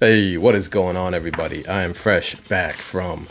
Hey, what is going on, everybody? I am fresh back from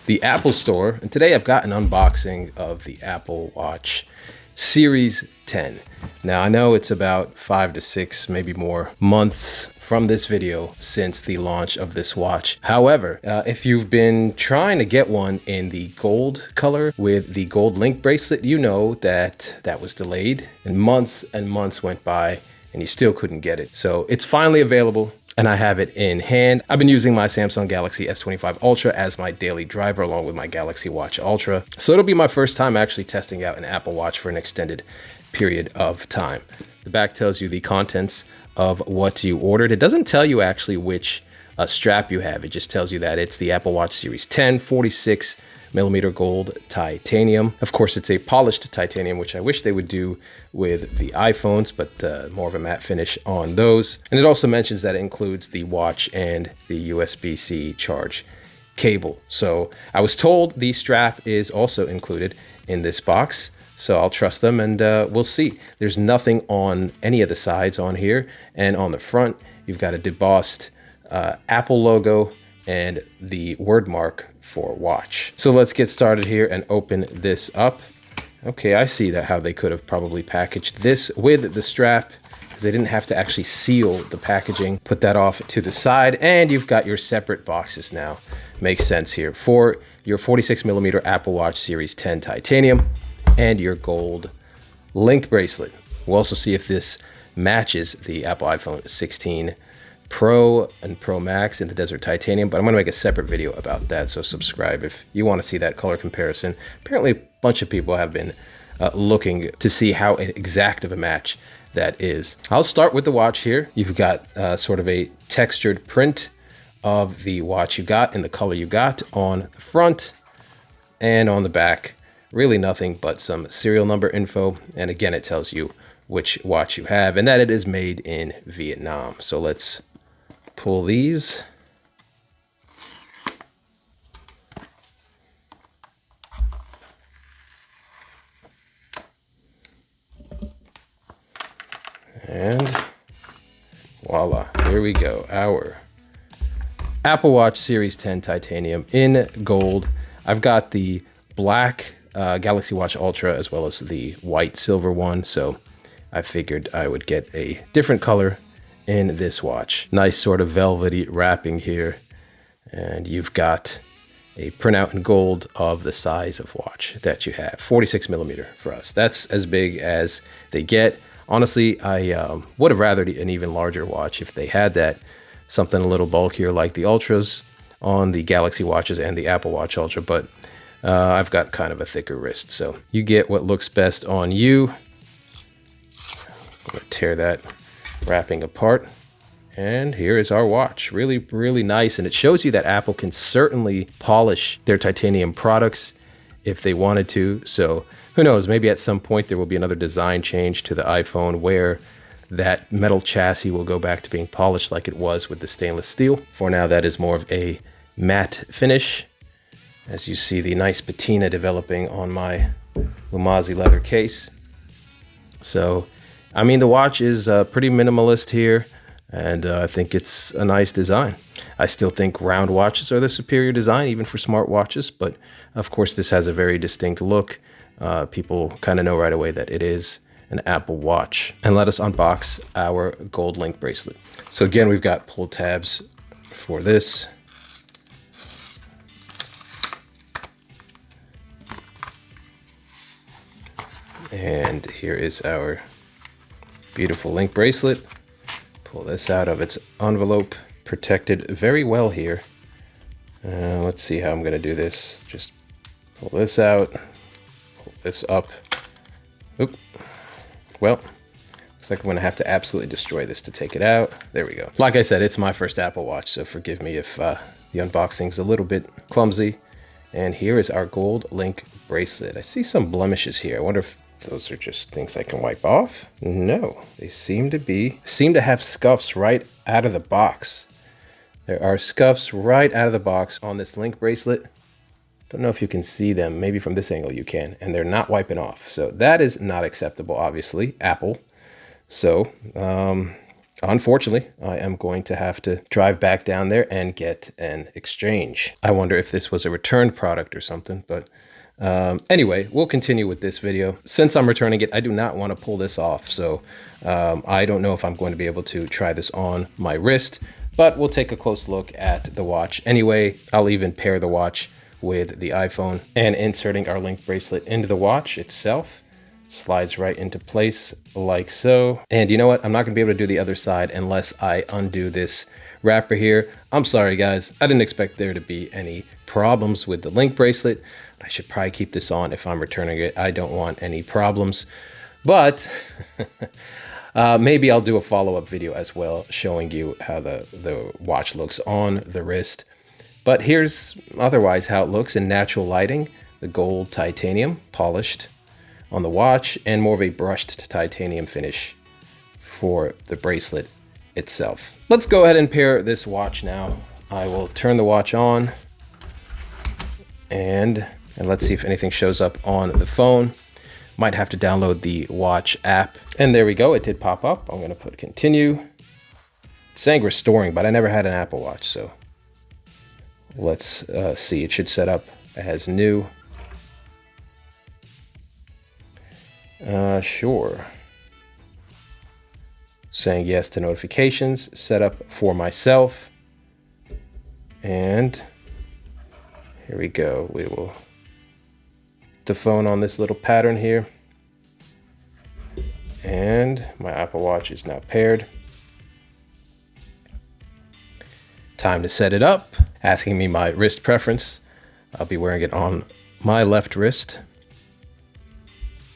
the Apple Store, and today I've got an unboxing of the Apple Watch Series 10. Now, I know it's about 5 to 6, maybe more months from this video since the launch of this watch. However, if you've been trying to get one in the gold color with the gold link bracelet, you know that that was delayed and months went by and you still couldn't get it. So it's finally available, and I have it in hand. I've been using my Samsung Galaxy S25 Ultra as my daily driver along with my Galaxy Watch Ultra. So it'll be my first time actually testing out an Apple Watch for an extended period of time. The back tells you the contents of what you ordered. It doesn't tell you actually which strap you have. It just tells you that it's the Apple Watch Series 10, 46 millimeter gold titanium. Of course, it's a polished titanium, which I wish they would do with the iPhones, but more of a matte finish on those. And it also mentions that it includes the watch and the USB-C charge cable. So I was told the strap is also included in this box, so I'll trust them, and we'll see. There's nothing on any of the sides on here, and on the front, you've got a debossed Apple logo and the word mark for watch. So let's get started here and open this up. Okay, I see that how they could have probably packaged this with the strap, because they didn't have to actually seal the packaging. Put that off to the side, and you've got your separate boxes now. Makes sense here for your 46 millimeter Apple Watch Series 10 titanium and your gold link bracelet. We'll also see if this matches the Apple iPhone 16 Pro and Pro Max in the Desert Titanium, but I'm going to make a separate video about that, so subscribe if you want to see that color comparison. Apparently, a bunch of people have been looking to see how exact of a match that is. I'll start with the watch here. You've got sort of a textured print of the watch you got in the color you got on the front and on the back. Really nothing but some serial number info, and again, it tells you which watch you have and that it is made in Vietnam. So let's pull these. And voila, here we go. Our Apple Watch Series 10 titanium in gold. I've got the black Galaxy Watch Ultra as well as the white silver one, so I figured I would get a different color in this watch. Nice sort of velvety wrapping here, and you've got a printout in gold of the size of watch that you have. 46 millimeter for us. That's as big as they get. Honestly, I would have rathered an even larger watch if they had that. Something a little bulkier like the Ultras on the Galaxy Watches and the Apple Watch Ultra, but I've got kind of a thicker wrist, so you get what looks best on you. I'm gonna tear that wrapping apart, and here is our watch. Really nice, and it shows you that Apple can certainly polish their titanium products if they wanted to. So who knows, maybe at some point there will be another design change to the iPhone where that metal chassis will go back to being polished like it was with the stainless steel. For now, that is more of a matte finish, as you see the nice patina developing on my Lumasi leather case. So I mean, the watch is pretty minimalist here, and I think it's a nice design. I still think round watches are the superior design, even for smart watches, but of course this has a very distinct look. People kind of know right away that it is an Apple Watch. And let us unbox our gold link bracelet. So again, we've got pull tabs for this. And here is our beautiful link bracelet. Pull this out of its envelope, protected very well here. Let's see how I'm going to do this. Just pull this out, pull this up. Oop. Well, looks like I'm going to have to absolutely destroy this to take it out. There we go. Like I said, it's my first Apple Watch, so forgive me if the unboxing's a little bit clumsy. And here is our gold link bracelet. I see some blemishes here. I wonder if those are just things I can wipe off. No, they seem to have scuffs right out of the box. There are scuffs right out of the box on this link bracelet. Don't know if you can see them. Maybe from this angle you can. And they're not wiping off. So that is not acceptable, obviously, Apple. So unfortunately, I am going to have to drive back down there and get an exchange. I wonder if this was a returned product or something, but anyway, we'll continue with this video. Since I'm returning it, I do not want to pull this off, so I don't know if I'm going to be able to try this on my wrist, but we'll take a close look at the watch anyway. I'll even pair the watch with the iPhone, and inserting our link bracelet into the watch itself slides right into place like so. And you know what? I'm not gonna be able to do the other side unless I undo this wrapper here. I'm sorry guys, I didn't expect there to be any problems with the link bracelet. I should probably keep this on if I'm returning it. I don't want any problems, but maybe I'll do a follow-up video as well showing you how the watch looks on the wrist. But here's otherwise how it looks in natural lighting. The gold titanium polished on the watch, and more of a brushed titanium finish for the bracelet itself. Let's go ahead and pair this watch now. I will turn the watch on and let's see if anything shows up on the phone. Might have to download the watch app. And there we go, it did pop up. I'm gonna put continue. It's saying restoring, but I never had an Apple Watch, so let's see. It should set up as new. Sure. Saying yes to notifications, set up for myself. And here we go. We will put the phone on this little pattern here. And my Apple Watch is now paired. Time to set it up. Asking me my wrist preference. I'll be wearing it on my left wrist.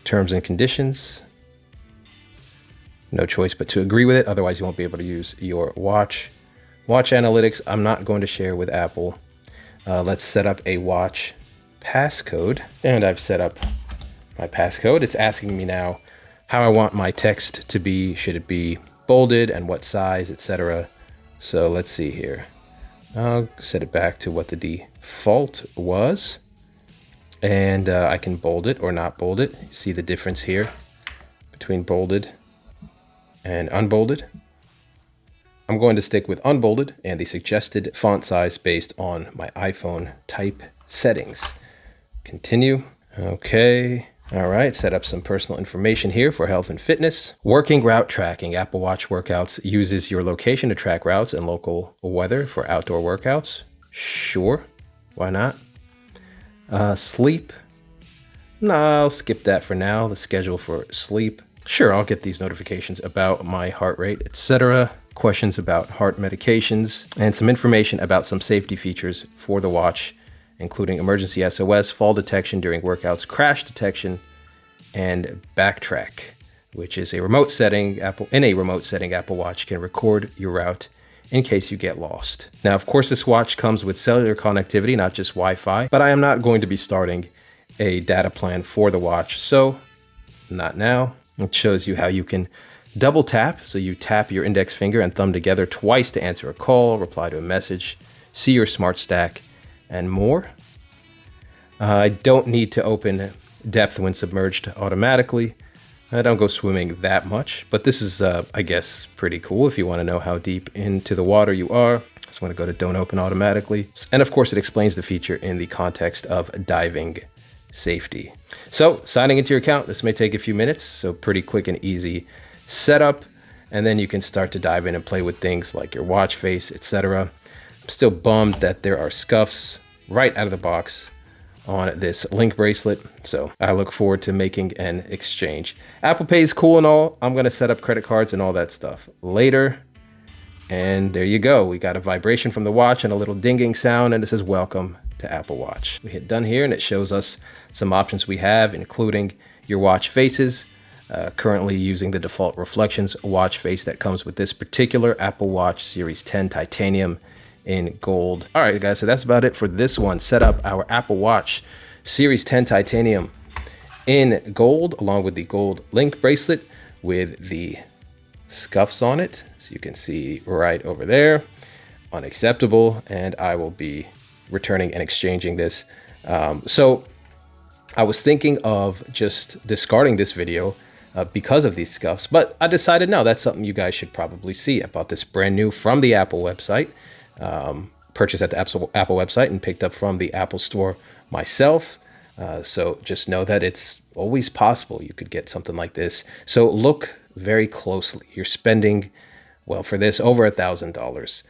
Terms and conditions. No choice but to agree with it, otherwise you won't be able to use your watch. Watch analytics, I'm not going to share with Apple. Let's set up a watch passcode. And I've set up my passcode. It's asking me now how I want my text to be. Should it be bolded and what size, etc. So let's see here. I'll set it back to what the default was. And I can bold it or not bold it. See the difference here between bolded and unbolded. I'm going to stick with unbolded and the suggested font size based on my iPhone type settings. Continue. Okay. All right. Set up some personal information here for health and fitness. Working route tracking. Apple Watch workouts uses your location to track routes and local weather for outdoor workouts. Sure. Why not? Sleep. No, I'll skip that for now. The schedule for sleep. Sure, I'll get these notifications about my heart rate, etc. Questions about heart medications, and some information about some safety features for the watch, including emergency SOS, fall detection during workouts, crash detection, and backtrack, which is a remote setting. In a remote setting, Apple Watch can record your route in case you get lost. Now, of course, this watch comes with cellular connectivity, not just Wi-Fi, but I am not going to be starting a data plan for the watch, so not now. It shows you how you can double tap. So you tap your index finger and thumb together twice to answer a call, reply to a message, see your smart stack, and more. I don't need to open depth when submerged automatically. I don't go swimming that much, but this is, I guess, pretty cool if you want to know how deep into the water you are. Just want to go to don't open automatically. And of course, it explains the feature in the context of diving safety. So signing into your account, this may take a few minutes, so pretty quick and easy setup. And then you can start to dive in and play with things like your watch face, etc. I'm still bummed that there are scuffs right out of the box on this link bracelet, so I look forward to making an exchange. Apple Pay is cool and all. I'm gonna set up credit cards and all that stuff later. And there you go. We got a vibration from the watch and a little dinging sound, and it says welcome to Apple Watch. We hit done here and it shows us some options we have, including your watch faces. Currently using the default reflections watch face that comes with this particular Apple Watch Series 10 Titanium in gold. All right, guys, so that's about it for this one. Set up our Apple Watch Series 10 Titanium in gold, along with the gold link bracelet with the scuffs on it. So you can see right over there, unacceptable. And I will be returning and exchanging this. So I was thinking of just discarding this video because of these scuffs. But I decided, no, that's something you guys should probably see. I bought this brand new from the Apple website, purchased at the Apple website and picked up from the Apple store myself. So just know that it's always possible you could get something like this. So look very closely. You're spending, well, for this over $1,000,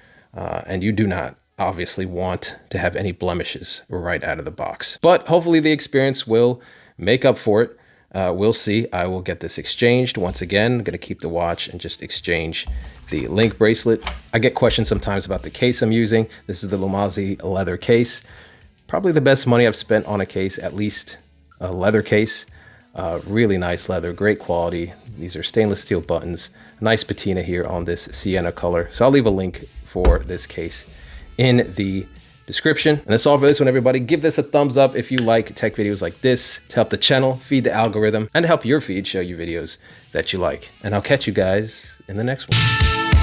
and you do not obviously want to have any blemishes right out of the box. But hopefully the experience will make up for it. We'll see. I will get this exchanged once again. I'm going to keep the watch and just exchange the Link bracelet. I get questions sometimes about the case I'm using. This is the Lumasi leather case. Probably the best money I've spent on a case, at least a leather case. Really nice leather, great quality. These are stainless steel buttons. Nice patina here on this sienna color. So I'll leave a link for this case in the description. And that's all for this one, everybody. Give this a thumbs up if you like tech videos like this to help the channel, feed the algorithm, and to help your feed show you videos that you like. And I'll catch you guys in the next one.